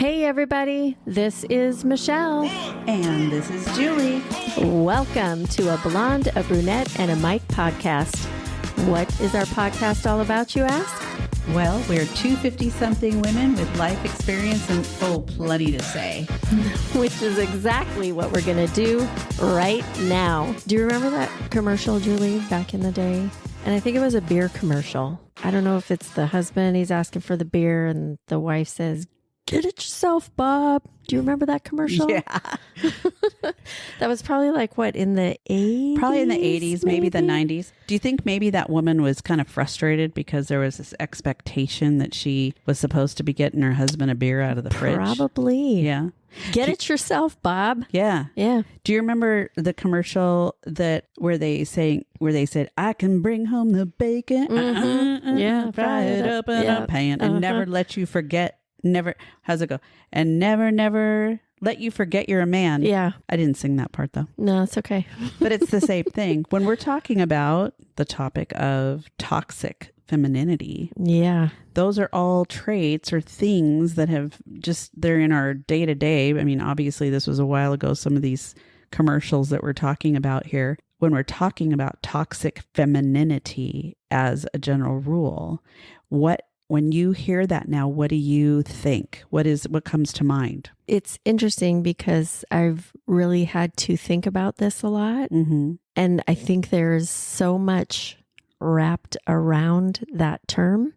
Hey everybody, this is Michelle. And this is Julie. Welcome to A Blonde, a Brunette, and a Mic podcast. What is our podcast all about, you ask? Well, we're two 50-something women with life experience and, plenty to say. Which is exactly what we're going to do right now. Do you remember that commercial, Julie, back in the day? And I think it was a beer commercial. I don't know if it's the husband, he's asking for the beer, and the wife says, "Get it yourself, Bob." Do you remember that commercial? Yeah. That was probably like what, in the 80s? Probably in the 80s, maybe the 90s. Do you think maybe that woman was kind of frustrated because there was this expectation that she was supposed to be getting her husband a beer out of the fridge? Probably. Yeah. Get it yourself, Bob. Yeah. Yeah. Do you remember the commercial where they said, "I can bring home the bacon, Yeah. fry it up in a pan, and never let you forget." How's it go? And never let you forget you're a man. Yeah. I didn't sing that part though. No, it's okay. But it's the same thing. When we're talking about the topic of toxic femininity, Yeah. those are all traits or things that they're in our day to day. I mean, obviously this was a while ago, some of these commercials that we're talking about here. When we're talking about toxic femininity as a general rule, when you hear that now, what do you think? What comes to mind? It's interesting because I've really had to think about this a lot. Mm-hmm. And I think there's so much wrapped around that term.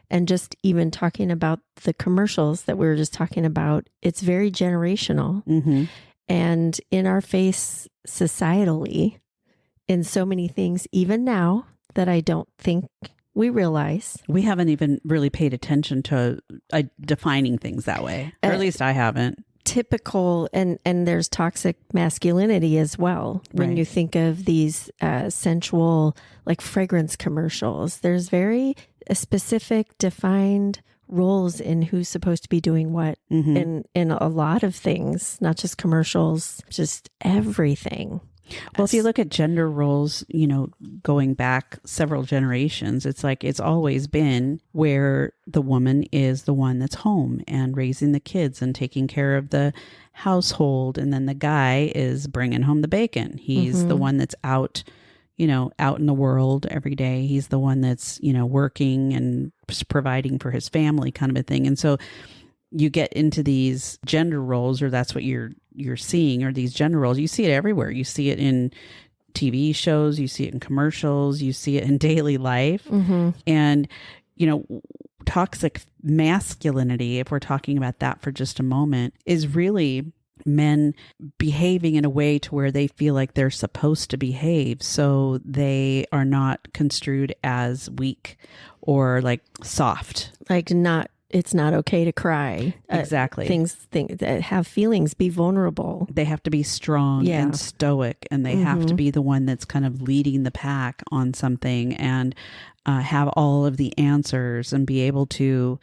And just even talking about the commercials that we were just talking about, it's very generational. Mm-hmm. And in our face societally, in so many things, even now, that I don't think we realize. We haven't even really paid attention to defining things that way. Or at least I haven't. Typical, and there's toxic masculinity as well. When Right. you think of these sensual, like fragrance commercials, there's very specific, defined roles in who's supposed to be doing what in a lot of things, not just commercials, just everything. Well, if you look at gender roles, going back several generations, it's like it's always been where the woman is the one that's home and raising the kids and taking care of the household. And then the guy is bringing home the bacon. He's the one that's out in the world every day. He's the one that's, working and providing for his family, kind of a thing. And so you get into these gender roles, or that's what you're seeing, or these gender roles. You see it everywhere. You see it in TV shows, you see it in commercials, you see it in daily life. Mm-hmm. And, toxic masculinity, if we're talking about that for just a moment, is really men behaving in a way to where they feel like they're supposed to behave. So they are not construed as weak or like soft. Like it's not okay to cry. Exactly. Things that have feelings, be vulnerable. They have to be strong and stoic, and they have to be the one that's kind of leading the pack on something and have all of the answers and be able to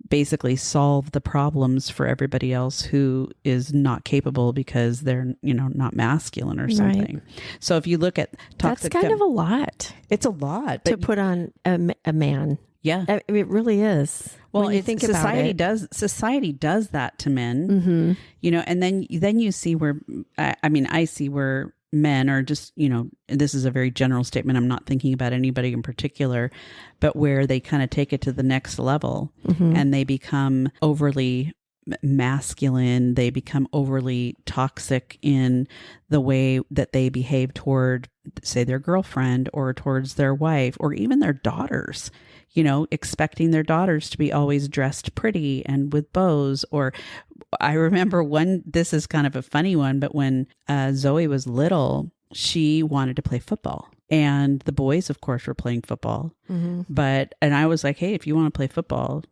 basically solve the problems for everybody else who is not capable because they're, not masculine or something. Right. So if you look at toxic, that's kind of a lot. It's a lot to put on a man. Yeah, it really is. Well, society does that to men, and then you see where, I see where men are just, this is a very general statement. I'm not thinking about anybody in particular, but where they kind of take it to the next level and they become overly masculine. They become overly toxic in the way that they behave toward, say, their girlfriend or towards their wife or even their daughters. Expecting their daughters to be always dressed pretty and with bows. Or I remember this is kind of a funny one, but when Zoe was little, she wanted to play football. And the boys, of course, were playing football. And I was like, hey, if you want to play football,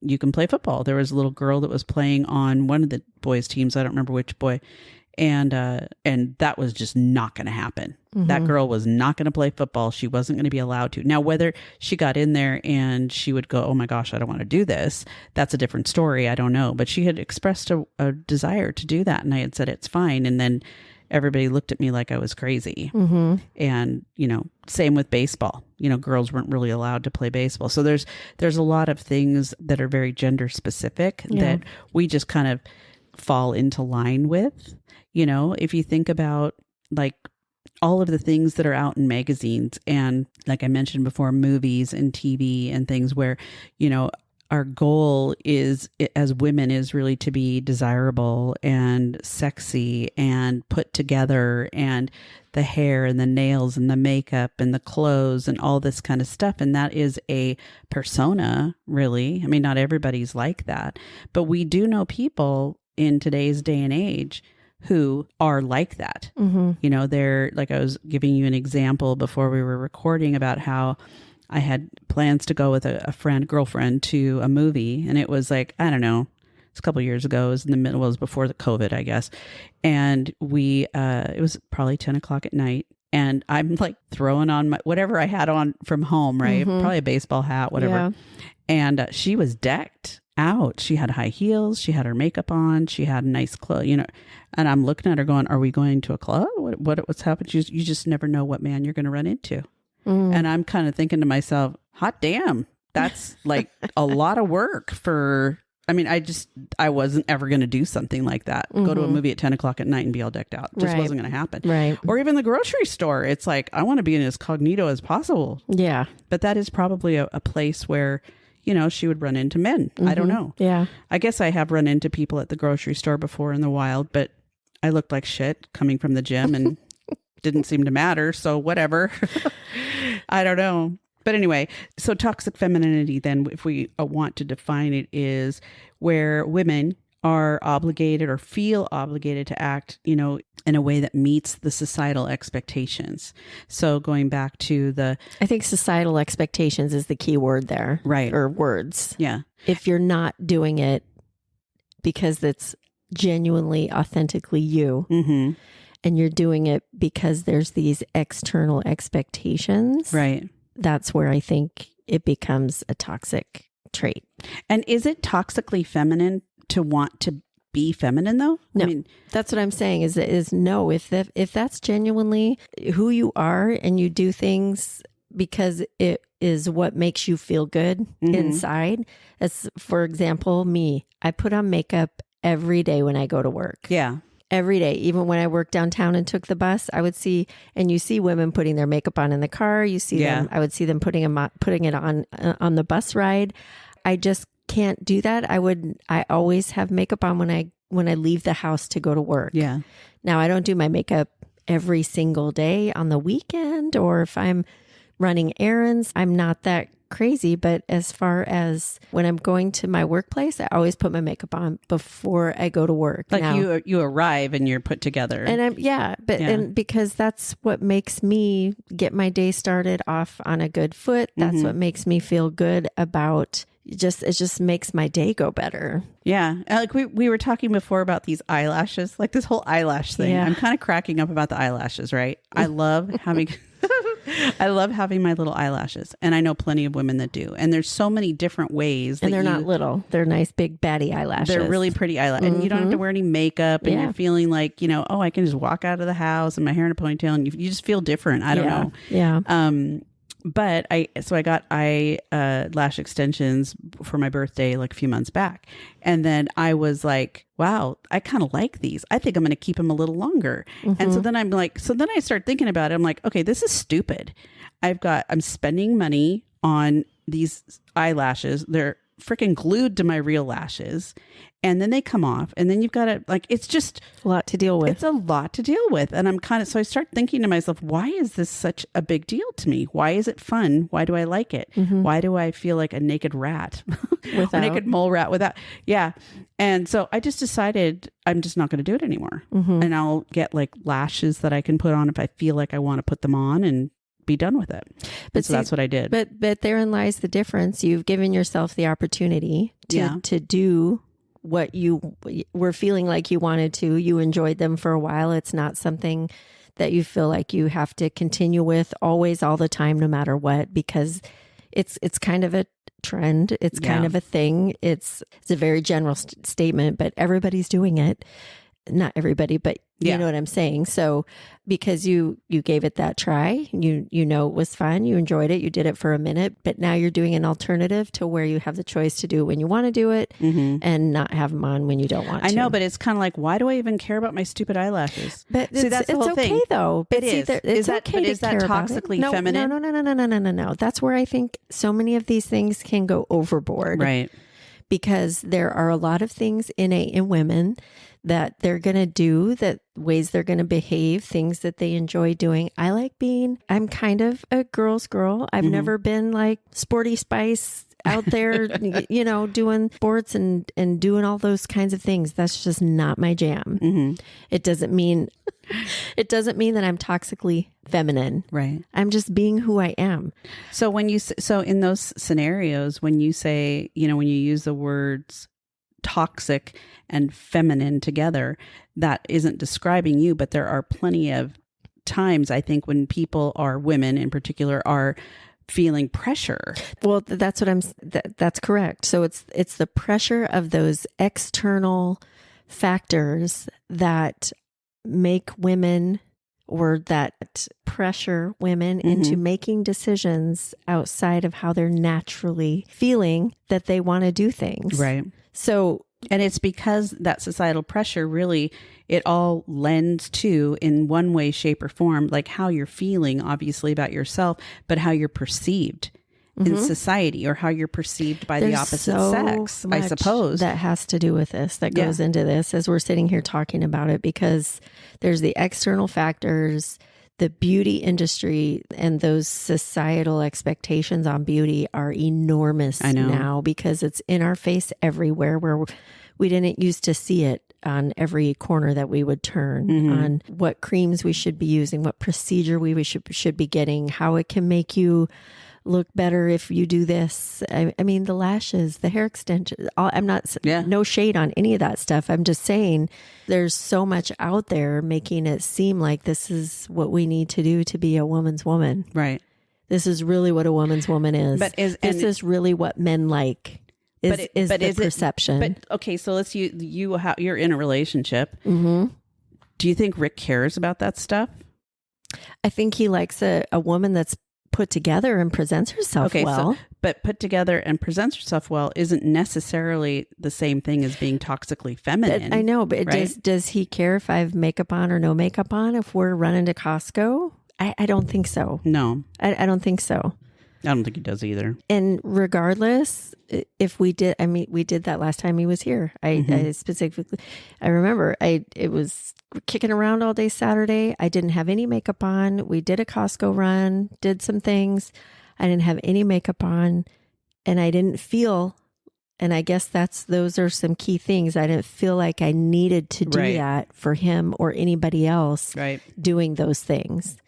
you can play football. There was a little girl that was playing on one of the boys' teams. I don't remember which boy. And that was just not going to happen. That girl was not going to play football. She wasn't going to be allowed to. Now, whether she got in there and she would go, oh my gosh, I don't want to do this, that's a different story. I don't know. But she had expressed a desire to do that. And I had said, it's fine. And then everybody looked at me like I was crazy. And, same with baseball. girls weren't really allowed to play baseball. So there's a lot of things that are very gender specific that we just kind of fall into line with. If you think about like all of the things that are out in magazines and, like I mentioned before, movies and TV and things where, our goal is, as women, is really to be desirable and sexy and put together, and the hair and the nails and the makeup and the clothes and all this kind of stuff. And that is a persona, really. I mean, not everybody's like that, but we do know people in today's day and age who are like that. They're like, I was giving you an example before we were recording about how I had plans to go with a girlfriend to a movie. And it was like, I don't know, it's a couple of years ago. It was in the middle, it was before the COVID, I guess. And it was probably 10 o'clock at night. And I'm like throwing on whatever I had on from home, right? Probably a baseball hat, whatever. Yeah. And she was decked out. She had high heels. She had her makeup on. She had nice clothes, and I'm looking at her going, are we going to a club? What's happened? You just never know what man you're going to run into. And I'm kind of thinking to myself, hot damn, that's like a lot of work for, I wasn't ever going to do something like that. Go to a movie at 10 o'clock at night and be all decked out. It just wasn't going to happen. Right. Or even the grocery store. It's like, I want to be as cognito as possible. Yeah. But that is probably a place where, she would run into men. I don't know. Yeah. I guess I have run into people at the grocery store before in the wild, but I looked like shit coming from the gym and didn't seem to matter. So whatever. I don't know. But anyway, so toxic femininity, then, if we want to define it, is where women are obligated or feel obligated to act, in a way that meets the societal expectations. So going back to I think societal expectations is the key word there. Right. Or words. Yeah. If you're not doing it because it's genuinely, authentically you, and you're doing it because there's these external expectations. Right. That's where I think it becomes a toxic trait. And is it toxically feminine to want to be feminine, though? No, that's what I'm saying is no. If that's genuinely who you are and you do things because it is what makes you feel good inside. As for example, me, I put on makeup every day when I go to work. Yeah. Every day, even when I worked downtown and took the bus, I would see, and you see women putting their makeup on in the car. You see them, I would see them putting it on the bus ride. I just can't do that. I always have makeup on when I leave the house to go to work. Yeah. Now I don't do my makeup every single day on the weekend, or if I'm running errands, I'm not that crazy. But as far as when I'm going to my workplace, I always put my makeup on before I go to work. Like now, you arrive and you're put together. And and because that's what makes me get my day started off on a good foot. That's what makes me feel good about it just makes my day go better. Yeah. Like we were talking before about these eyelashes, like this whole eyelash thing. Yeah. I'm kind of cracking up about the eyelashes, right? I love having my little eyelashes, and I know plenty of women that do. And there's so many different ways. And they're not little. They're nice, big, batty eyelashes. They're really pretty eyelashes. And you don't have to wear any makeup, and you're feeling like, I can just walk out of the house and my hair in a ponytail, and you just feel different. I don't know. Yeah. But I got eyelash extensions for my birthday like a few months back. And then I was like, wow, I kind of like these. I think I'm going to keep them a little longer. And so then I start thinking about it. I'm like, okay, this is stupid. I'm spending money on these eyelashes. They're freaking glued to my real lashes. And then they come off, and then you've got to it's just a lot to deal with. It's a lot to deal with. And so I start thinking to myself, why is this such a big deal to me? Why is it fun? Why do I like it? Why do I feel like a naked rat, a naked mole rat without? Yeah. And so I just decided I'm just not going to do it anymore. And I'll get like lashes that I can put on if I feel like I want to put them on, and be done with it. But so that's what I did. But therein lies the difference. You've given yourself the opportunity to do what you were feeling like you wanted to. You enjoyed them for a while. It's not something that you feel like you have to continue with always, all the time, no matter what, because it's kind of a trend. It's kind of a thing. It's a very general statement, but everybody's doing it. not everybody, but you Yeah. know what I'm saying? So because you gave it that try, you know, it was fun. You enjoyed it. You did it for a minute, but now you're doing an alternative to where you have the choice to do it when you want to do it and not have them on when you don't want to. I know, but it's kind of like, why do I even care about my stupid eyelashes? But see, that's the whole okay thing. though. But It is. It's okay but to is that care about toxically it. feminine? No. That's where I think so many of these things can go overboard. Right. Because there are a lot of things innate in women that they're going to do, that ways they're going to behave, things that they enjoy doing. I'm kind of a girl's girl. I've never been like sporty spice out there, you know, doing sports and doing all those kinds of things. That's just not my jam. It doesn't mean that I'm toxically feminine. Right. I'm just being who I am. So in those scenarios, when you say, you know, when you use the words toxic and feminine together, that isn't describing you, but there are plenty of times, I think, when people are, women in particular, are feeling pressure. Well, that's correct. So it's the pressure of those external factors that make women, or that pressure women into making decisions outside of how they're naturally feeling that they want to do things. Right. So, and it's because that societal pressure really, it all lends to, in one way, shape, or form, like how you're feeling, obviously, about yourself, but how you're perceived in society, or how you're perceived by the opposite sex, I suppose. That has to do with this, that goes into this as we're sitting here talking about it, because there's the external factors, the beauty industry, and those societal expectations on beauty are enormous now, because it's in our face everywhere, where we didn't used to see it on every corner that we would turn, on what creams we should be using, what procedure we should be getting, how it can make you look better if you do this. I mean, the lashes, the hair extension, I'm not, no shade on any of that stuff. I'm just saying there's so much out there making it seem like this is what we need to do to be a woman's woman. Right. This is really what a woman's woman is. But this is really what men like. Is the perception. But okay, so let's you're in a relationship. Do you think Rick cares about that stuff? I think he likes a woman that's put together and presents herself well. But put together and presents herself well isn't necessarily the same thing as being toxically feminine. I know, but right? does he care if I have makeup on or no makeup on? If we're running to Costco? I don't think so. No. I don't think so. I don't think he does either. And regardless, if we did, we did that last time he was here. I specifically, I remember it was kicking around all day Saturday. I didn't have any makeup on. We did a Costco run, did some things. I didn't have any makeup on, and I didn't feel, and I guess those are some key things. I didn't feel like I needed to do that for him or anybody else doing those things,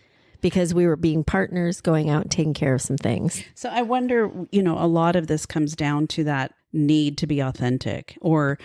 because we were being partners, going out and taking care of some things. So I wonder, a lot of this comes down to that need to be authentic, or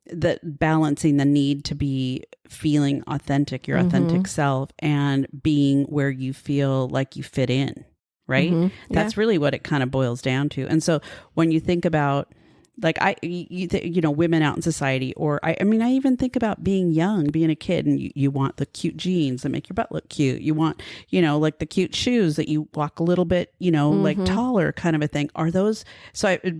the balancing the need to be feeling authentic, your authentic self, and being where you feel like you fit in, right? That's really what it kind of boils down to. And so when you think about, like, women out in society, or I even think about being young, being a kid, and you want the cute jeans that make your butt look cute. You want, like the cute shoes that you walk a little bit, like taller kind of a thing. Are those,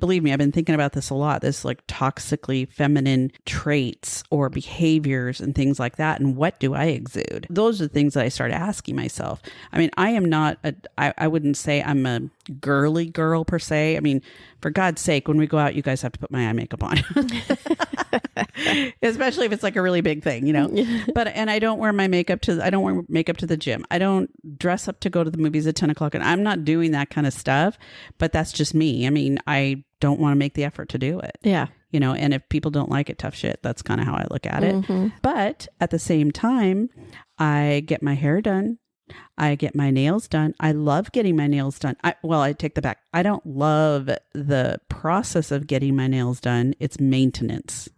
believe me, I've been thinking about this a lot, this like toxically feminine traits or behaviors and things like that. And what do I exude? Those are the things that I started asking myself. I mean, I am not, I wouldn't say I'm a girly girl per se. I mean, for God's sake, when we go out, you guys have to put my eye makeup on, especially if it's like a really big thing, but, and I don't wear makeup to the gym. I don't dress up to go to the movies at 10 o'clock, and I'm not doing that kind of stuff, but that's just me. I mean, I don't want to make the effort to do it. Yeah. And if people don't like it, tough shit. That's kind of how I look at it. But at the same time, I get my hair done. I get my nails done. I love getting my nails done. I take that back. I don't love the process of getting my nails done. It's maintenance.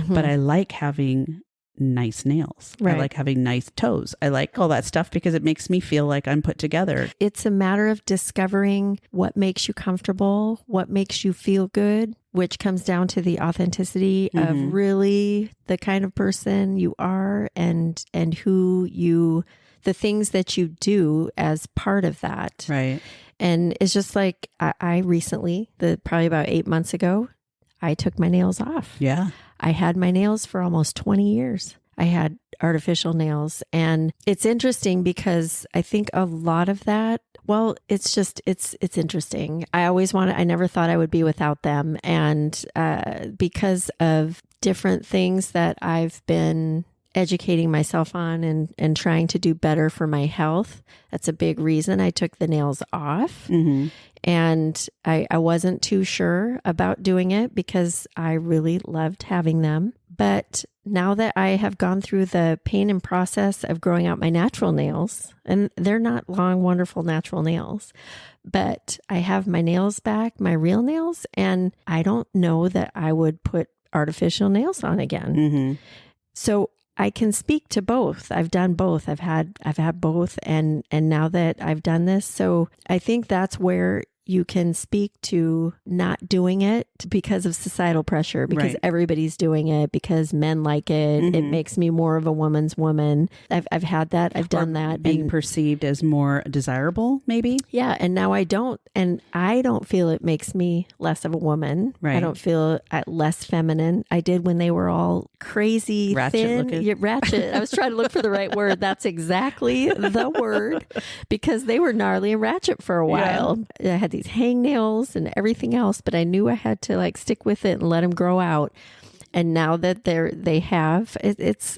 But I like having nice nails. Right. I like having nice toes. I like all that stuff because it makes me feel like I'm put together. It's a matter of discovering what makes you comfortable, what makes you feel good which comes down to the authenticity of really the kind of person you are and the things that you do as part of that. Right. And it's just like I recently, probably about 8 months ago, I took my nails off. Yeah. I had my nails for almost 20 years. I had artificial nails. And it's interesting because I think a lot of that, well, it's interesting. I never thought I would be without them. And because of different things that I've been educating myself on and trying to do better for my health, that's a big reason I took the nails off. And I wasn't too sure about doing it because I really loved having them. But now that I have gone through the pain and process of growing out my natural nails, and they're not long, wonderful natural nails, but I have my nails back, my real nails, and I don't know that I would put artificial nails on again. So I can speak to both. I've done both. I've had both, and now that I've done this, so I think that's where you can speak to not doing it because of societal pressure, because everybody's doing it, because men like it. It makes me more of a woman's woman. I've had that. I've done that. Being perceived as more desirable, maybe? Yeah. And now I don't. And I don't feel it makes me less of a woman. Right. I don't feel less feminine. I did when they were all crazy, ratchet thin. looking. Yeah, ratchet. I was trying to look for the right word. That's exactly the word, because they were gnarly and ratchet for a while. Yeah. I had these hangnails and everything else, but I knew I had to stick with it and let them grow out. And now that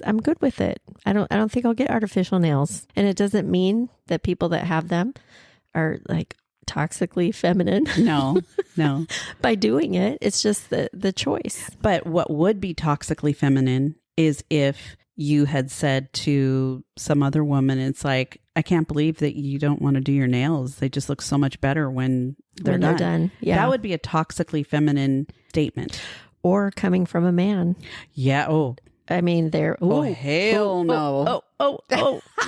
I'm good with it. I don't think I'll get artificial nails. And it doesn't mean that people that have them are toxically feminine. No. By doing it, it's just the choice. But what would be toxically feminine is if you had said to some other woman, it's like, I can't believe that you don't want to do your nails. They just look so much better when they're done. Yeah. That would be a toxically feminine statement. Or coming from a man. Yeah. Oh, I mean, they're... Oh, hell no.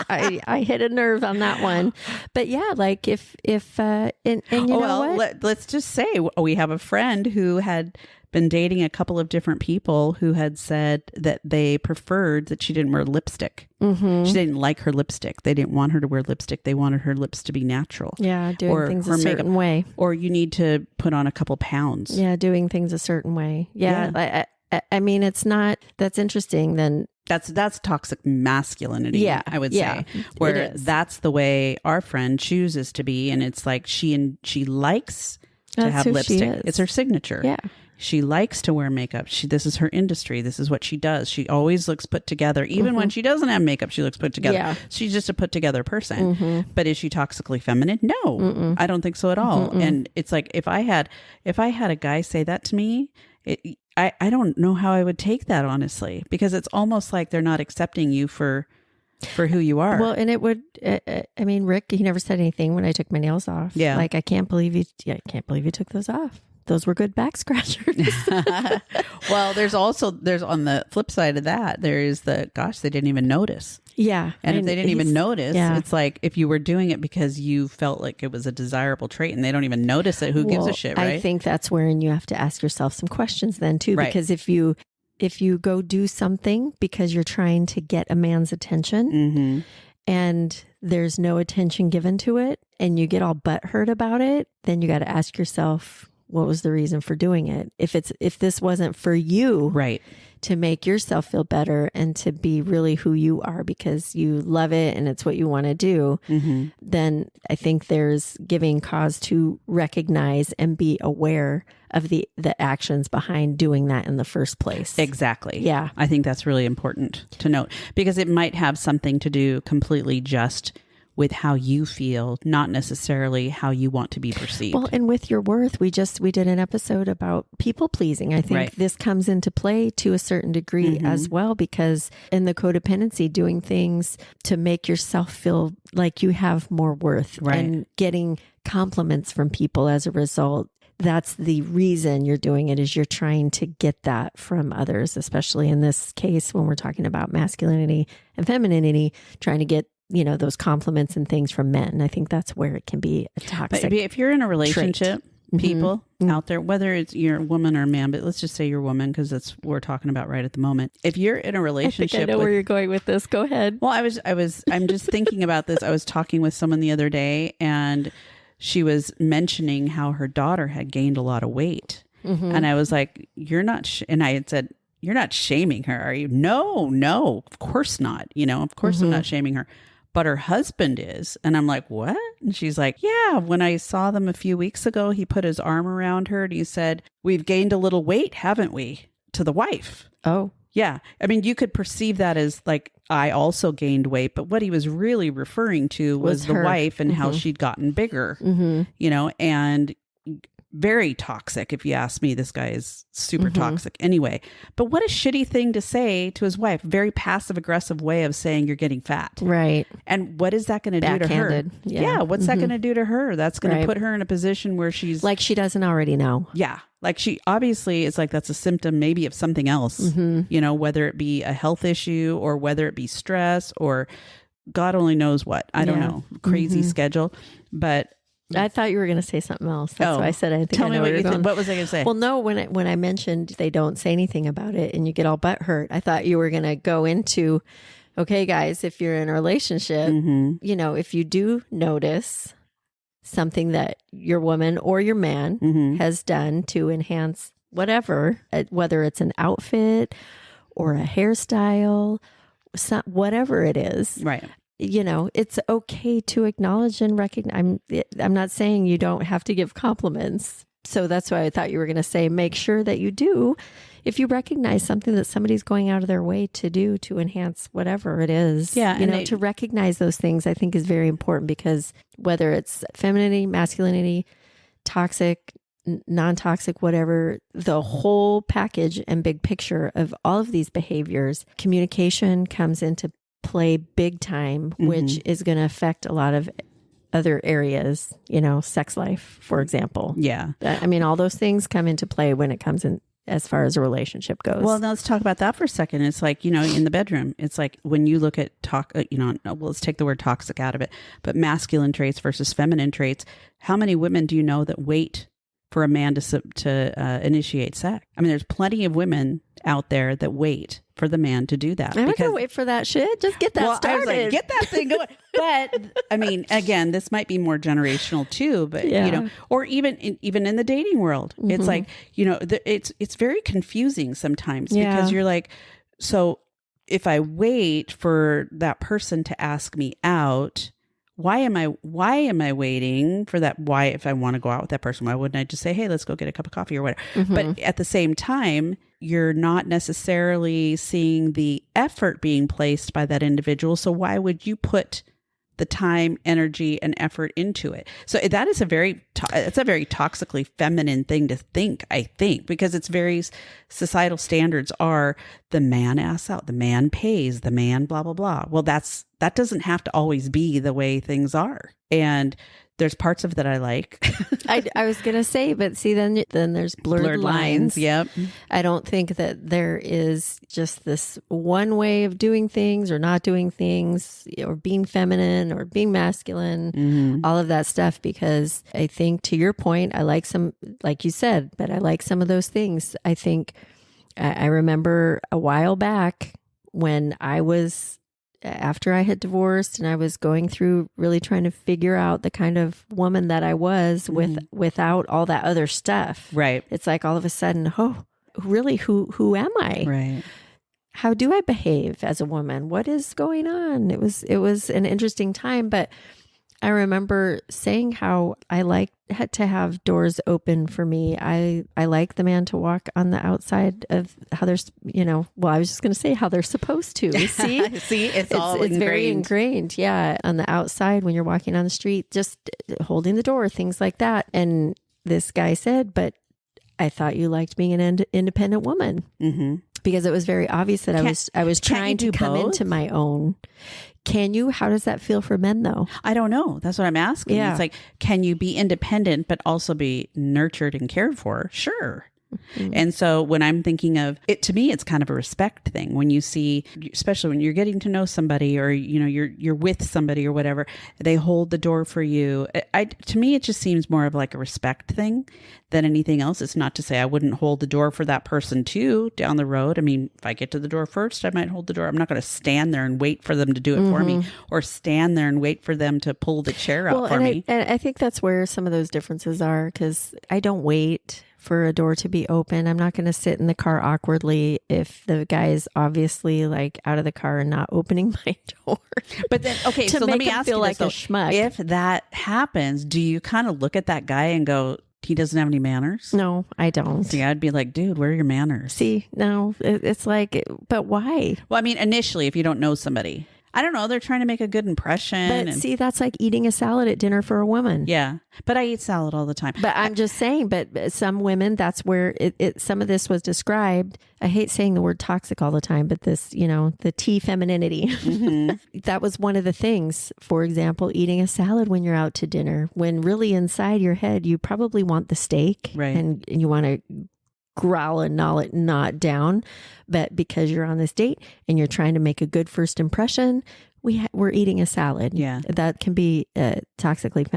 I hit a nerve on that one. But yeah, if and you know what? Let's just say we have a friend who had been dating a couple of different people who had said that they preferred that she didn't wear lipstick. She didn't like her lipstick. They didn't want her to wear lipstick. They wanted her lips to be natural. Yeah, doing things a certain way. Or you need to put on a couple pounds. Yeah, doing things a certain way. Yeah. I mean, it's not, that's interesting then. That's toxic masculinity, yeah, I would say, where that's the way our friend chooses to be. And it's like she likes to have lipstick. It's her signature. Yeah. She likes to wear makeup. This is her industry. This is what she does. She always looks put together. Even when she doesn't have makeup, she looks put together. Yeah. She's just a put together person. But is she toxically feminine? No, I don't think so at all. And it's like, if I had a guy say that to me, I don't know how I would take that, honestly, because it's almost like they're not accepting you for who you are. Well, and it would, I mean, Rick, he never said anything when I took my nails off. Yeah. I can't believe you took those off. Those were good back scratchers. Well, there's on the flip side of that, there is they didn't even notice. Yeah. And if they didn't even notice, it's like if you were doing it because you felt like it was a desirable trait and they don't even notice it, who gives a shit, right? I think that's wherein you have to ask yourself some questions then too, because if you go do something because you're trying to get a man's attention and there's no attention given to it and you get all butthurt about it, then you got to ask yourself, what was the reason for doing it? If this wasn't for you, right, to make yourself feel better and to be really who you are because you love it and it's what you want to do, then I think there's giving cause to recognize and be aware of the actions behind doing that in the first place. Exactly. Yeah. I think that's really important to note because it might have something to do completely just with how you feel, not necessarily how you want to be perceived. Well, and with your worth, we did an episode about people pleasing. I think this comes into play to a certain degree as well, because in the codependency, doing things to make yourself feel like you have more worth and getting compliments from people as a result. That's the reason you're doing it, is you're trying to get that from others, especially in this case, when we're talking about masculinity and femininity, trying to get those compliments and things from men. I think that's where it can be a toxic. But if you're in a relationship people out there, whether it's you're a woman or a man, but let's just say you're a woman because that's what we're talking about right at the moment. If you're in a relationship, I know where you're going with this. Go ahead. Well, I'm just thinking about this. I was talking with someone the other day, and she was mentioning how her daughter had gained a lot of weight, and I was like, "You're not," and I had said, "You're not shaming her, are you?" No, of course not. Of course I'm not shaming her. But her husband is. And I'm like, what? And she's like, yeah, when I saw them a few weeks ago, he put his arm around her and he said, we've gained a little weight, haven't we? To the wife. Oh. Yeah. I mean, you could perceive that as like, I also gained weight. But what he was really referring to was the wife and how she'd gotten bigger, and very toxic. If you ask me, this guy is super toxic anyway. But what a shitty thing to say to his wife. Very passive aggressive way of saying you're getting fat. Right. And what is that going to do to her? Yeah. What's that going to do to her? That's going to put her in a position where she's like, she doesn't already know. Yeah. Like she obviously it's like that's a symptom maybe of something else, whether it be a health issue or whether it be stress or God only knows what. I don't know. Crazy schedule. But I thought you were going to say something else. That's why I said I think Tell I me know what where you you're think. going. What was I going to say? Well, no, when I mentioned they don't say anything about it and you get all butthurt, I thought you were going to go into, okay, guys, if you're in a relationship, if you do notice something that your woman or your man has done to enhance whatever, whether it's an outfit or a hairstyle, whatever it is. Right. It's okay to acknowledge and recognize. I'm not saying you don't have to give compliments. So that's why I thought you were going to say, make sure that you do. If you recognize something that somebody's going out of their way to do to enhance whatever it is, to recognize those things, I think is very important because whether it's femininity, masculinity, toxic, non-toxic, whatever, the whole package and big picture of all of these behaviors, communication comes into play big time, which is going to affect a lot of other areas, sex life, for example. Yeah. I mean, all those things come into play when it comes in as far as a relationship goes. Well, now let's talk about that for a second. It's like, in the bedroom, it's like when you look at let's take the word toxic out of it, but masculine traits versus feminine traits. How many women do you know that wait for a man to initiate sex? I mean, there's plenty of women out there that wait for the man to do that. I'm not gonna wait for that shit. Just get that started. I was like, get that thing going. But I mean, again, this might be more generational too. But or even in the dating world, it's like it's very confusing sometimes because you're like, so if I wait for that person to ask me out, why am I waiting for that? Why, if I want to go out with that person, why wouldn't I just say, hey, let's go get a cup of coffee or whatever? But at the same time, you're not necessarily seeing the effort being placed by that individual. So why would you put the time, energy, and effort into it? So that is it's a very toxically feminine thing to think, I think, because it's very societal standards are the man asks out, the man pays, the man blah, blah, blah. Well, that doesn't have to always be the way things are. And there's parts of that I like. I was going to say, but see, then there's blurred lines. Yep. I don't think that there is just this one way of doing things or not doing things or being feminine or being masculine, all of that stuff, because I think to your point, I like some, like you said, but I like some of those things. I think I remember a while back when after I had divorced and I was going through really trying to figure out the kind of woman that I was without all that other stuff. Right. It's like all of a sudden, oh, really, who am I? Right. How do I behave as a woman? What is going on? It was an interesting time, but I remember saying how I had to have doors open for me. I like the man to walk on the outside of how they're, I was just going to say how they're supposed to. See, it's very ingrained. Yeah. On the outside when you're walking on the street, just holding the door, things like that. And this guy said, but I thought you liked being an independent woman. Because it was very obvious that I was trying to come into my own. Can you? How does that feel for men though? I don't know. That's what I'm asking. Yeah. It's like, can you be independent but also be nurtured and cared for? Sure. And so when I'm thinking of it, to me, it's kind of a respect thing. When you see, especially when you're getting to know somebody, or, you know, you're with somebody or whatever, they hold the door for you. To me, it just seems more of like a respect thing than anything else. It's not to say I wouldn't hold the door for that person too down the road. I mean, if I get to the door first, I might hold the door. I'm not going to stand there and wait for them to do it for me, or stand there and wait for them to pull the chair out for me. And I think that's where some of those differences are, because I don't wait for a door to be open. I'm not going to sit in the car awkwardly if the guy is obviously like out of the car and not opening my door. But then, okay, to so let make me him ask feel you like this, a schmuck. if that happens, do you kind of look at that guy and go, he doesn't have any manners? No, I don't. See, I'd be like, dude, where are your manners? See, no, it's like, but why? Well, I mean, initially, if you don't know somebody, I don't know, they're trying to make a good impression. But see, that's like eating a salad at dinner for a woman. Yeah, but I eat salad all the time. But I'm just saying, but some women, that's where some of this was described. I hate saying the word toxic all the time, but this, you know, the T femininity, that was one of the things. For example, eating a salad when you're out to dinner, when really inside your head, you probably want the steak, right? And you want to growl and gnaw it not down, but because you're on this date and you're trying to make a good first impression, we're eating a salad. Yeah, that can be toxically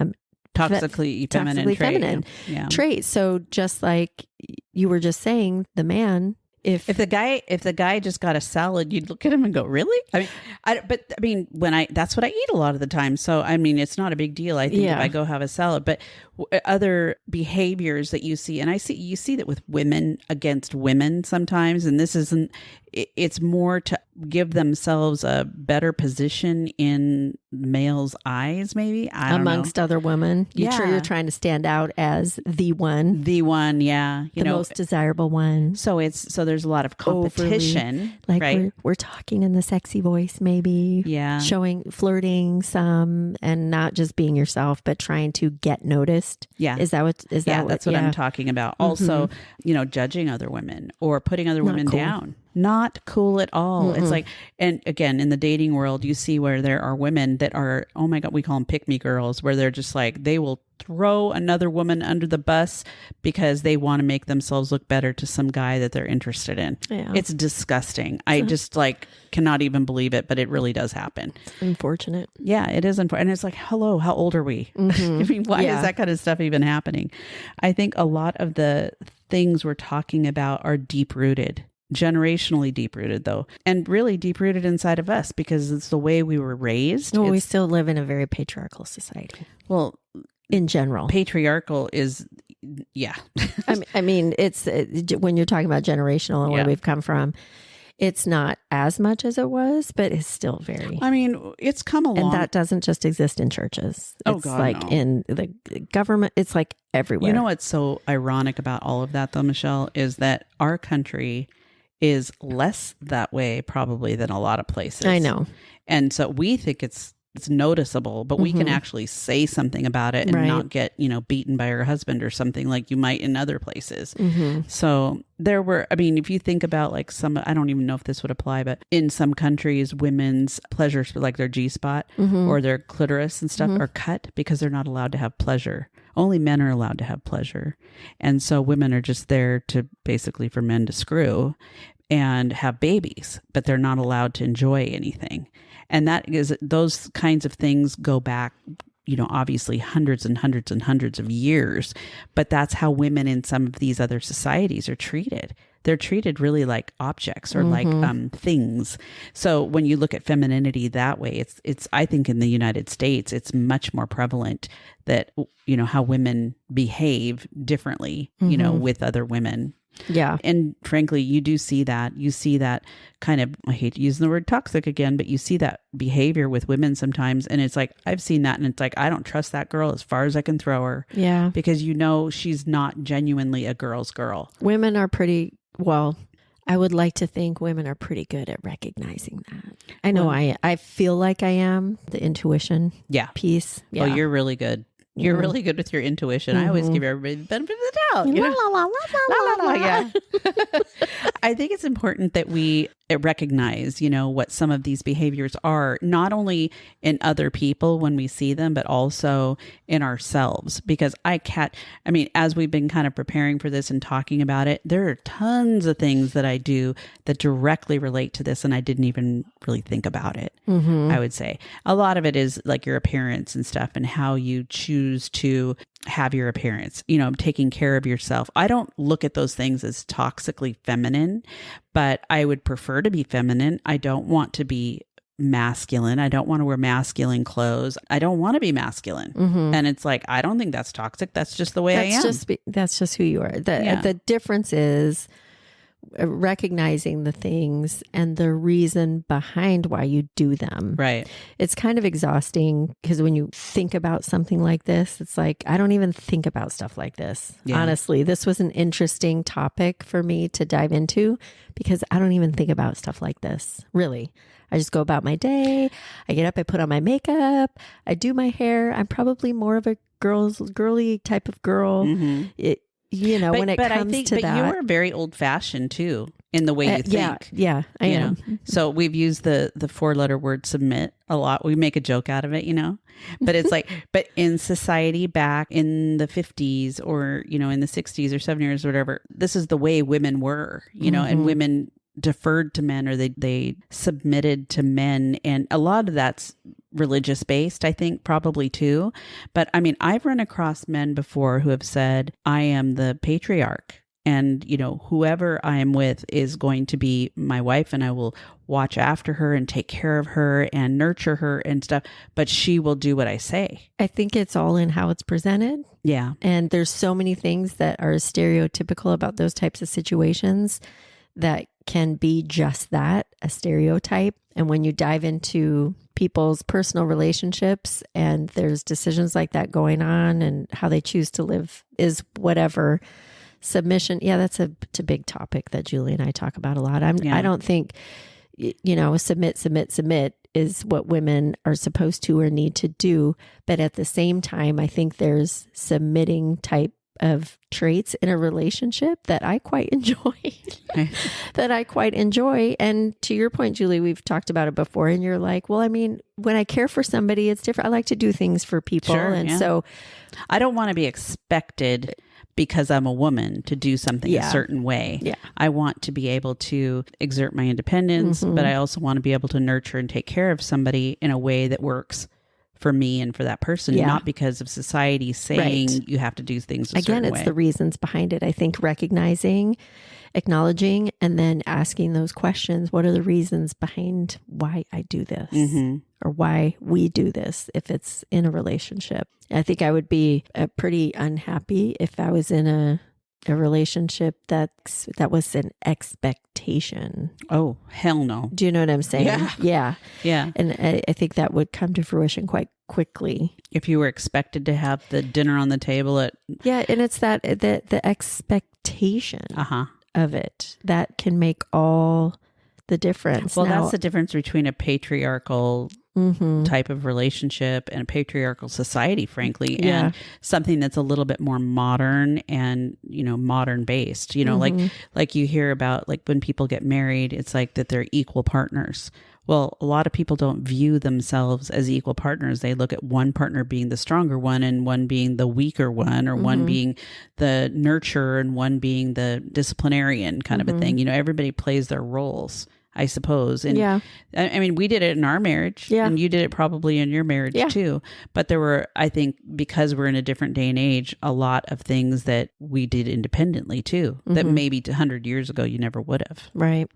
feminine trait. So just like you were just saying, the man, if the guy just got a salad, you'd look at him and go, really? I mean, that's what I eat a lot of the time. So, I mean, it's not a big deal. I think if I go have a salad, but other behaviors that you see, and you see that with women against women sometimes, and this isn't, it's more to give themselves a better position in males' eyes, maybe. I don't amongst know. Other women. You're trying to stand out as the one. Yeah. The most desirable one. So there's a lot of competition. Like right? we're talking in the sexy voice, maybe. Yeah. Flirting some, and not just being yourself, but trying to get noticed. Yeah. That's what I'm talking about. Also, you know, judging other women or putting other women down. Not cool at all. It's like, and again, in the dating world, you see where there are women that are, oh my God, we call them pick-me girls, where they're just like, they will throw another woman under the bus because they want to make themselves look better to some guy that they're interested in. Yeah. It's disgusting. I just like cannot even believe it, but it really does happen. It's unfortunate. Yeah, it is unfortunate. And it's like, hello, how old are we? I mean, why is that kind of stuff even happening? I think a lot of the things we're talking about are deep-rooted. Generationally deep-rooted, though, and really deep-rooted inside of us, because it's the way we were raised. Well, we still live in a very patriarchal society. Well, in general, patriarchal is, yeah. I mean, it's when you're talking about generational and where we've come from, it's not as much as it was, but it's still very. I mean, it's come along, and that doesn't just exist in churches. It's in the government. It's like everywhere. You know what's so ironic about all of that, though, Michelle, is that our country is less that way probably than a lot of places. I know. And so we think it's noticeable, but we can actually say something about it and not get, you know, beaten by her husband or something like you might in other places. So there were, I mean, if you think about like I don't even know if this would apply, but in some countries, women's pleasures, like their G-spot or their clitoris and stuff are cut because they're not allowed to have pleasure. Only men are allowed to have pleasure. And so women are just there to basically for men to screw and have babies, but they're not allowed to enjoy anything. And that is, those kinds of things go back, you know, obviously hundreds and hundreds and hundreds of years, but that's how women in some of these other societies are treated. They're treated really like objects or like things. So when you look at femininity that way, it's I think in the United States, it's much more prevalent that, you know, how women behave differently, you know, with other women. Yeah. And frankly, you do see that. You see that kind of, I hate to use the word toxic again, but you see that behavior with women sometimes. And it's like, I've seen that. And it's like, I don't trust that girl as far as I can throw her. Yeah. Because you know, she's not genuinely a girl's girl. Women are pretty, well, I would like to think women are pretty good at recognizing that. I know I feel like I am, the intuition piece. Yeah. Oh, you're really good. You're really good with your intuition. I always give everybody the benefit of the doubt. You know? Yeah. I think it's important that we recognize, what some of these behaviors are, not only in other people when we see them, but also in ourselves. Because as we've been kind of preparing for this and talking about it, there are tons of things that I do that directly relate to this, and I didn't even really think about it. I would say a lot of it is like your appearance and stuff, and how you choose to have your appearance, taking care of yourself. I don't look at those things as toxically feminine, but I would prefer to be feminine. I don't want to be masculine. I don't want to wear masculine clothes. I don't want to be masculine. And it's like, I don't think that's toxic. That's just the way I am. That's just who you are. The difference is recognizing the things and the reason behind why you do them. Right. It's kind of exhausting because when you think about something like this, it's like, I don't even think about stuff like this. Yeah. Honestly, this was an interesting topic for me to dive into because I don't even think about stuff like this. Really. I just go about my day. I get up, I put on my makeup, I do my hair. I'm probably more of a girly type of girl. When it comes to that. But you are very old fashioned too in the way you think. Yeah, I am. So we've used the 4-letter word submit a lot. We make a joke out of it, but it's like, but in society back in the 50s or, in the 60s or 70s or whatever, this is the way women were, and women deferred to men, or they submitted to men. And a lot of that's religious based, I think, probably too. But I've run across men before who have said, I am the patriarch, and whoever I am with is going to be my wife, and I will watch after her and take care of her and nurture her and stuff, but she will do what I say. I think it's all in how it's presented. Yeah. And there's so many things that are stereotypical about those types of situations that can be just that, a stereotype. And when you dive into people's personal relationships and there's decisions like that going on and how they choose to live is whatever. Submission. Yeah, that's a big topic that Julie and I talk about a lot. I don't think, submit is what women are supposed to or need to do. But at the same time, I think there's submitting type of traits in a relationship that I quite enjoy. And to your point, Julie, we've talked about it before, and you're like, well, when I care for somebody, it's different. I like to do things for people. Sure, so I don't want to be expected because I'm a woman to do something a certain way. Yeah. I want to be able to exert my independence, but I also want to be able to nurture and take care of somebody in a way that works for me and for that person, not because of society saying you have to do things a certain way. Again, it's the reasons behind it. I think recognizing, acknowledging, and then asking those questions. What are the reasons behind why I do this or why we do this if it's in a relationship? I think I would be pretty unhappy if I was in a relationship that was an expectation. Oh, hell no. Do you know what I'm saying? Yeah. And I think that would come to fruition quite quickly. If you were expected to have the dinner on the table at... Yeah, and it's that the expectation of it that can make all the difference. Well, that's the difference between a patriarchal type of relationship and a patriarchal society, frankly, and something that's a little bit more modern and, modern based, like you hear about, like when people get married, it's like that they're equal partners. Well, a lot of people don't view themselves as equal partners. They look at one partner being the stronger one and one being the weaker one, or one being the nurturer and one being the disciplinarian kind of a thing. Everybody plays their roles, I suppose. And we did it in our marriage, and you did it probably in your marriage too. But there were, I think, because we're in a different day and age, a lot of things that we did independently too, that maybe 100 years ago you never would have. Right.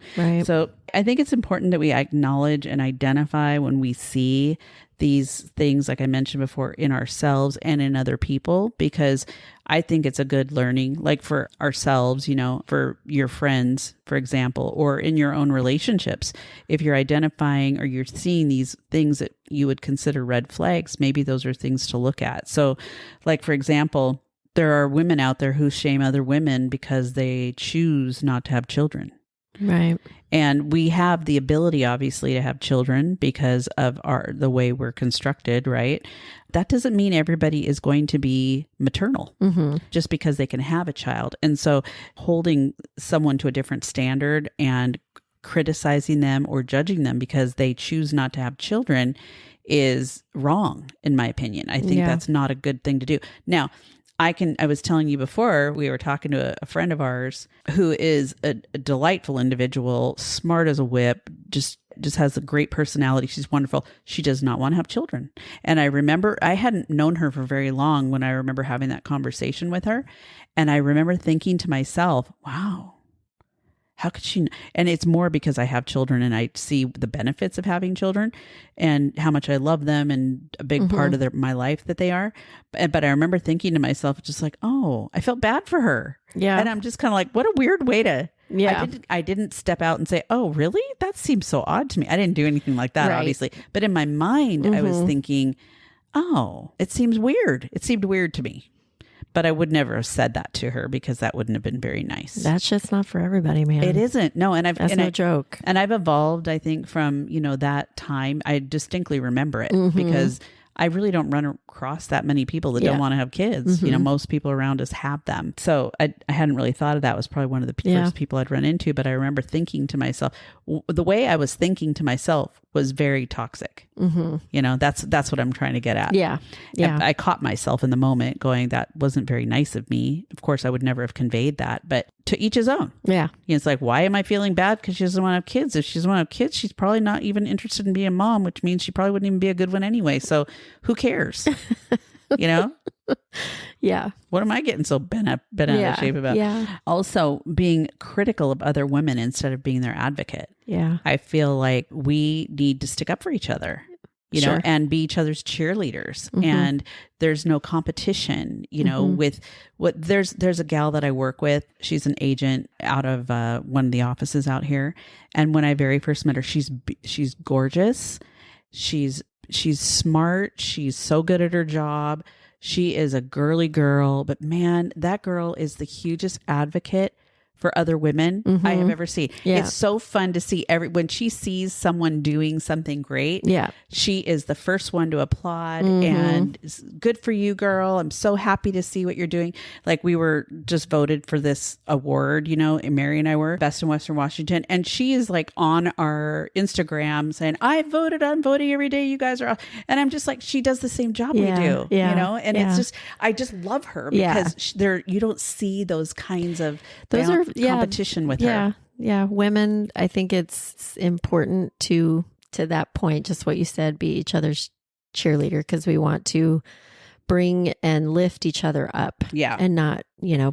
So I think it's important that we acknowledge and identify when we see these things, like I mentioned before, in ourselves and in other people, because I think it's a good learning, like for ourselves, for your friends, for example, or in your own relationships. If you're identifying or you're seeing these things that you would consider red flags, maybe those are things to look at. So, like, for example, there are women out there who shame other women because they choose not to have children. Right. And we have the ability, obviously, to have children because of the way we're constructed, right? That doesn't mean everybody is going to be maternal just because they can have a child. And so holding someone to a different standard and criticizing them or judging them because they choose not to have children is wrong, in my opinion. I think that's not a good thing to do. Now, I was telling you before, we were talking to a friend of ours who is a delightful individual, smart as a whip, just has a great personality. She's wonderful. She does not want to have children. And I remember, I hadn't known her for very long when I remember having that conversation with her. And I remember thinking to myself, wow, how could she? And it's more because I have children and I see the benefits of having children and how much I love them and a big part of my life that they are. But I remember thinking to myself, just like, oh, I felt bad for her. Yeah. And I'm just kind of like, what a weird way to. Yeah. I didn't step out and say, oh, really? That seems so odd to me. I didn't do anything like that, obviously. But in my mind, I was thinking, oh, it seems weird. It seemed weird to me. But I would never have said that to her because that wouldn't have been very nice. That's just not for everybody, man. It isn't. No, and That's no joke. And I've evolved, I think, from, that time. I distinctly remember it because I really don't run across that many people that don't want to have kids. Most people around us have them. So I hadn't really thought of that. It was probably one of the first people I'd run into. But I remember thinking to myself, the way I was thinking to myself was very toxic. That's what I'm trying to get at. Yeah. I caught myself in the moment going, that wasn't very nice of me. Of course, I would never have conveyed that, but to each his own. Yeah. It's like, why am I feeling bad because she doesn't want to have kids? If she doesn't want to have kids, she's probably not even interested in being a mom, which means she probably wouldn't even be a good one anyway. So who cares? Yeah. What am I getting so bent out of shape about? Yeah. Also, being critical of other women instead of being their advocate. Yeah. I feel like we need to stick up for each other, and be each other's cheerleaders. And there's no competition, with what there's a gal that I work with. She's an agent out of one of the offices out here. And when I very first met her, she's gorgeous. She's smart. She's so good at her job. She is a girly girl, but man, that girl is the hugest advocate for other women I have ever seen. Yeah. It's so fun to see when she sees someone doing something great. Yeah. She is the first one to applaud and good for you, girl. I'm so happy to see what you're doing. Like we were just voted for this award, and Mary and I were best in Western Washington. And she is like on our Instagram saying, I'm voting every day. You guys are, and I'm just like, she does the same job we do, and it's just, I just love her because you don't see those kinds of competition with her. Yeah. Women, I think it's important to that point, just what you said, be each other's cheerleader, because we want to bring and lift each other up. Yeah. And not,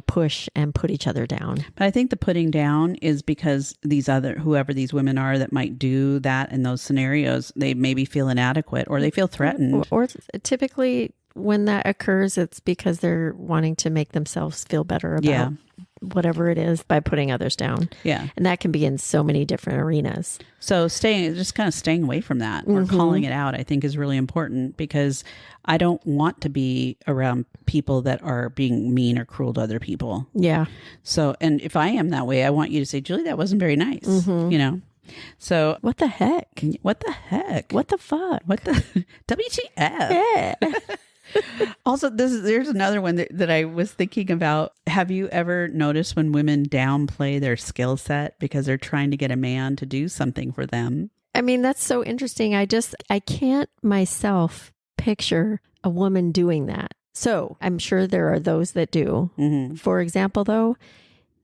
push and put each other down. But I think the putting down is because whoever these women are that might do that in those scenarios, they maybe feel inadequate or they feel threatened. Or typically when that occurs, it's because they're wanting to make themselves feel better about whatever it is by putting others down. Yeah. And that can be in so many different arenas. So just kind of staying away from that or calling it out, I think is really important, because I don't want to be around people that are being mean or cruel to other people. Yeah. So, and if I am that way, I want you to say, Julie, that wasn't very nice, So what the heck? What the heck? What the fuck? What the WTF? Yeah. Also, there's another one that I was thinking about. Have you ever noticed when women downplay their skill set because they're trying to get a man to do something for them? I mean, that's so interesting. I can't myself picture a woman doing that. So I'm sure there are those that do. For example, though,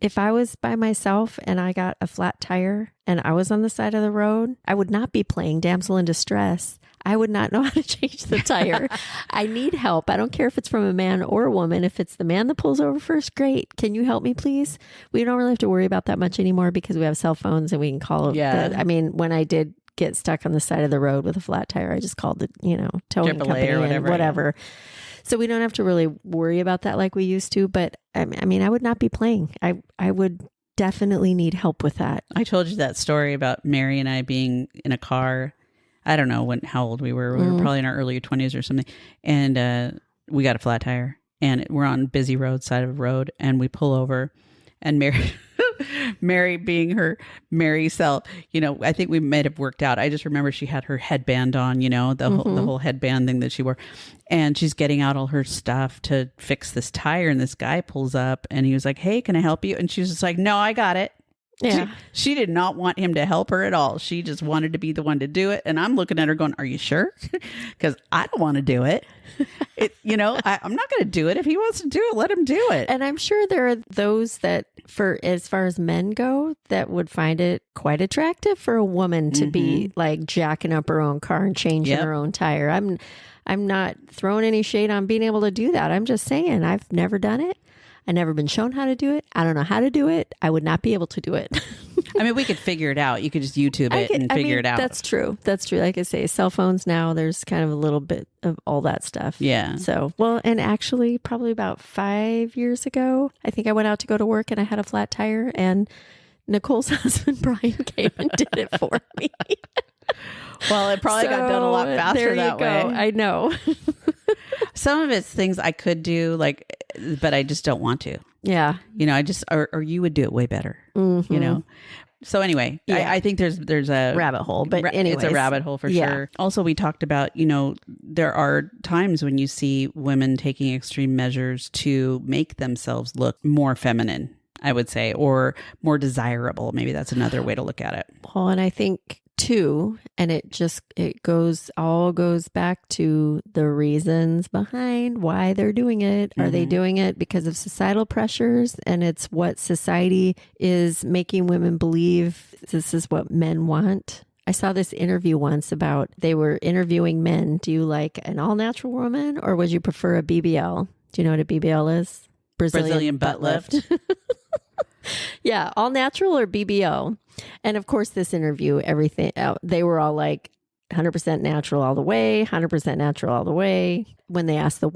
if I was by myself and I got a flat tire and I was on the side of the road, I would not be playing damsel in distress. I would not know how to change the tire. I need help. I don't care if it's from a man or a woman. If it's the man that pulls over first, great. Can you help me, please? We don't really have to worry about that much anymore because we have cell phones and we can call. Yeah. When I did get stuck on the side of the road with a flat tire, I just called the, towing company or whatever. So we don't have to really worry about that like we used to. But I would not be playing. I would definitely need help with that. I told you that story about Mary and I being in a car. I don't know how old we were. We were probably in our early 20s or something. And we got a flat tire and we're on busy road, side of a road, and we pull over and Mary Mary being her Mary self. I think we might have worked out. I just remember she had her headband on, the whole headband thing that she wore. And she's getting out all her stuff to fix this tire. And this guy pulls up and he was like, "Hey, can I help you?" And she was just like, "No, I got it." Yeah. She did not want him to help her at all. She just wanted to be the one to do it. And I'm looking at her going, "Are you sure?" Because I don't want to do it. I'm not going to do it. If he wants to do it, let him do it. And I'm sure there are those that, for as far as men go, that would find it quite attractive for a woman to be like jacking up her own car and changing her own tire. I'm not throwing any shade on being able to do that. I'm just saying I've never done it. I've never been shown how to do it. I don't know how to do it. I would not be able to do it. I mean, we could figure it out. You could just YouTube it and figure it out. That's true. That's true. Like I say, cell phones now, there's kind of a little bit of all that stuff. Yeah. So, well, and actually probably about 5 years ago, I think I went out to go to work and I had a flat tire and Nicole's husband, Brian, came and did it for me. Well, it probably got done a lot faster that way. I know. Some of it's things I could do, but I just don't want to. Yeah. I just, or you would do it way better, So anyway, I think there's a rabbit hole, but anyways. It's a rabbit hole for sure. Also, we talked about, there are times when you see women taking extreme measures to make themselves look more feminine, I would say, or more desirable. Maybe that's another way to look at it. Well, and I think too, and it goes back to the reasons behind why they're doing it. Are they doing it because of societal pressures? And it's what society is making women believe this is what men want. I saw this interview once about, they were interviewing men. Do you like an all natural woman or would you prefer a BBL? Do you know what a BBL is? Brazilian butt lift. Yeah, all natural or BBL. And of course, this interview, everything, they were all like 100% natural all the way, 100% natural all the way. When they asked the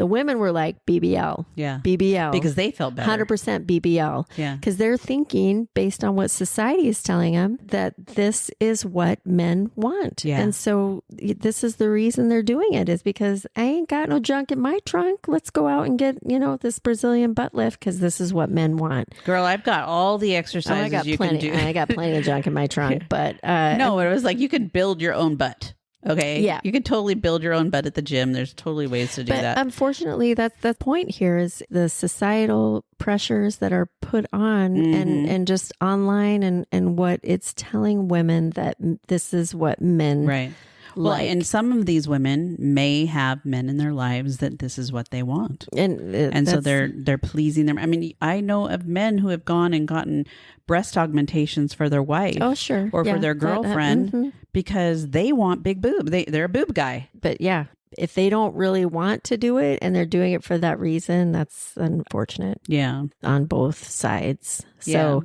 women were like BBL. Yeah. BBL. Because they felt better. 100% BBL. Yeah. Because they're thinking, based on what society is telling them, that this is what men want. Yeah. And so this is the reason they're doing it, is because I ain't got no junk in my trunk. Let's go out and get, this Brazilian butt lift because this is what men want. Girl, I've got all the exercises can do. I got plenty of junk in my trunk, but... no, it was like you can build your own butt. Okay. Yeah. You can totally build your own butt at the gym. There's totally ways to do that. Unfortunately, that's the point here, is the societal pressures that are put on and just online and what it's telling women that this is what men right. Well, and some of these women may have men in their lives that this is what they want. And so they're pleasing them. I mean, I know of men who have gone and gotten breast augmentations for their wife. Oh, sure. Or for their girlfriend because they want big boob. They're a boob guy. But yeah, if they don't really want to do it and they're doing it for that reason, that's unfortunate. Yeah. On both sides. So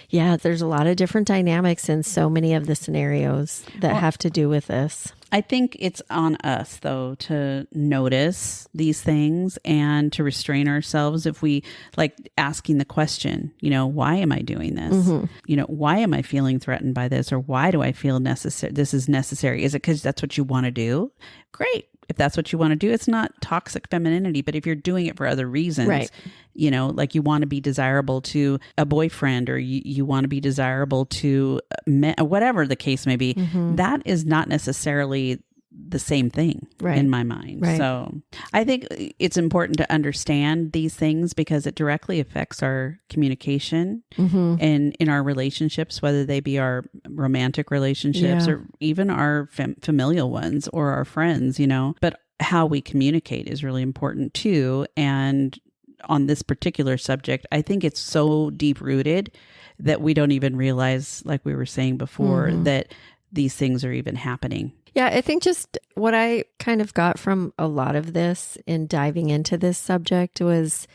yeah, there's a lot of different dynamics in so many of the scenarios that have to do with this. I think it's on us, though, to notice these things and to restrain ourselves if we like asking the question, why am I doing this? Why am I feeling threatened by this? Or why do I feel this is necessary? Is it because that's what you want to do? Great. If that's what you want to do, it's not toxic femininity. But if you're doing it for other reasons, right. Like you want to be desirable to a boyfriend or you want to be desirable to men, whatever the case may be, that is not necessarily the same thing in my mind. Right. So I think it's important to understand these things because it directly affects our communication and in our relationships, whether they be our romantic relationships or even our familial ones or our friends, but how we communicate is really important too. And on this particular subject, I think it's so deep rooted that we don't even realize, like we were saying before, that these things are even happening. Yeah, I think just what I kind of got from a lot of this in diving into this subject was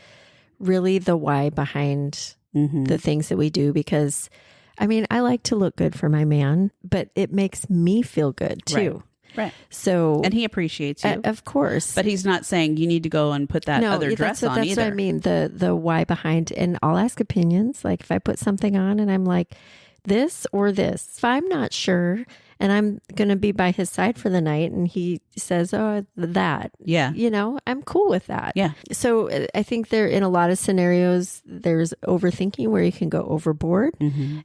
really the why behind the things that we do. Because, I mean, I like to look good for my man, but it makes me feel good too. Right. So, and he appreciates you, of course. But he's not saying you need to go and put that other dress on either. That's what I mean. The why behind, and I'll ask opinions. Like if I put something on and I'm like, this or this, if I'm not sure and I'm going to be by his side for the night. And he says, oh, that, Yeah. I'm cool with that. Yeah. So I think there, in a lot of scenarios, there's overthinking where you can go overboard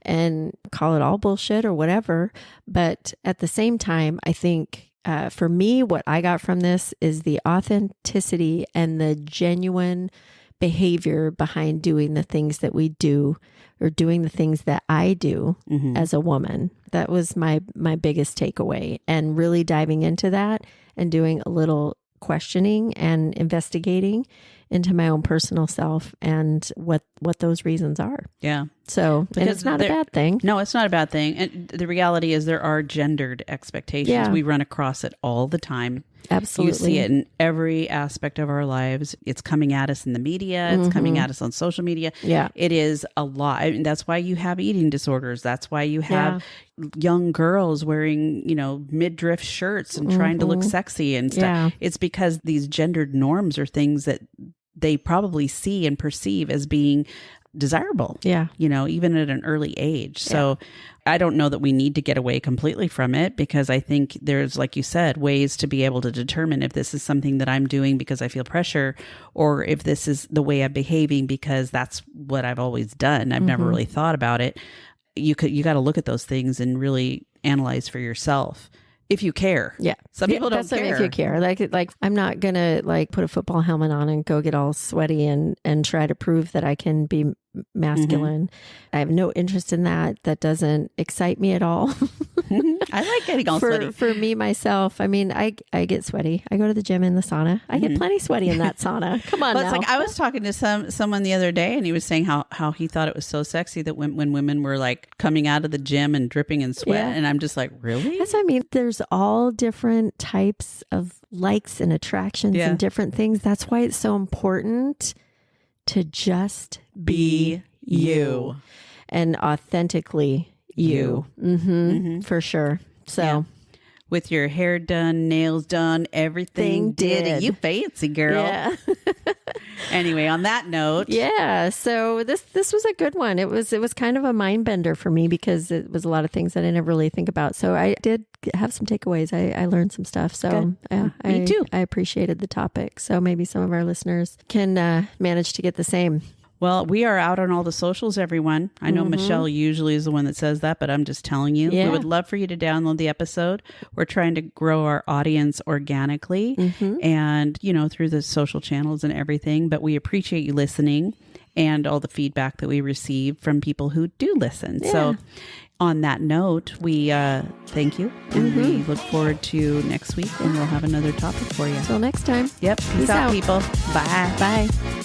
and call it all bullshit or whatever. But at the same time, I think for me, what I got from this is the authenticity and the genuine behavior behind doing the things that we do, or doing the things that I do as a woman. That was my biggest takeaway, and really diving into that and doing a little questioning and investigating into my own personal self and what those reasons are. Yeah. So, and it's not a bad thing. No, it's not a bad thing. And the reality is there are gendered expectations. Yeah. We run across it all the time. Absolutely. You see it in every aspect of our lives. It's coming at us in the media. It's coming at us on social media. Yeah. It is a lot. I mean, that's why you have eating disorders. That's why you have young girls wearing, midriff shirts and trying to look sexy and stuff. Yeah. It's because these gendered norms are things that they probably see and perceive as being desirable. Yeah. Even at an early age. So I don't know that we need to get away completely from it, because I think there's, like you said, ways to be able to determine if this is something that I'm doing because I feel pressure, or if this is the way I'm behaving because that's what I've always done. I've never really thought about it. You got to look at those things and really analyze for yourself. If you care. Yeah. Some people don't care. care. If you care. Like I'm not going to put a football helmet on and go get all sweaty and try to prove that I can be masculine. I have no interest in that. That doesn't excite me at all. I like getting all sweaty. For me, myself, I mean, I get sweaty. I go to the gym in the sauna. I get plenty sweaty in that sauna. Come on now. It's like, I was talking to someone the other day, and he was saying how he thought it was so sexy that when women were like coming out of the gym and dripping in sweat. Yeah. And I'm just like, really? That's what I mean. There's all different types of likes and attractions and different things. That's why it's so important to just be you and authentically you. For sure. So with your hair done, nails done, everything did. You fancy girl. Yeah. Anyway, on that note. Yeah. So this was a good one. It was kind of a mind bender for me, because it was a lot of things that I never really think about. So I did have some takeaways. I learned some stuff. So me too. I appreciated the topic. So maybe some of our listeners can manage to get the same. Well, we are out on all the socials, everyone. I know Michelle usually is the one that says that, but I'm just telling you. Yeah. We would love for you to download the episode. We're trying to grow our audience organically and, through the social channels and everything. But we appreciate you listening and all the feedback that we receive from people who do listen. Yeah. So on that note, we thank you. And we look forward to next week, and we'll have another topic for you. Until next time. Yep. Peace out, people. Bye. Bye.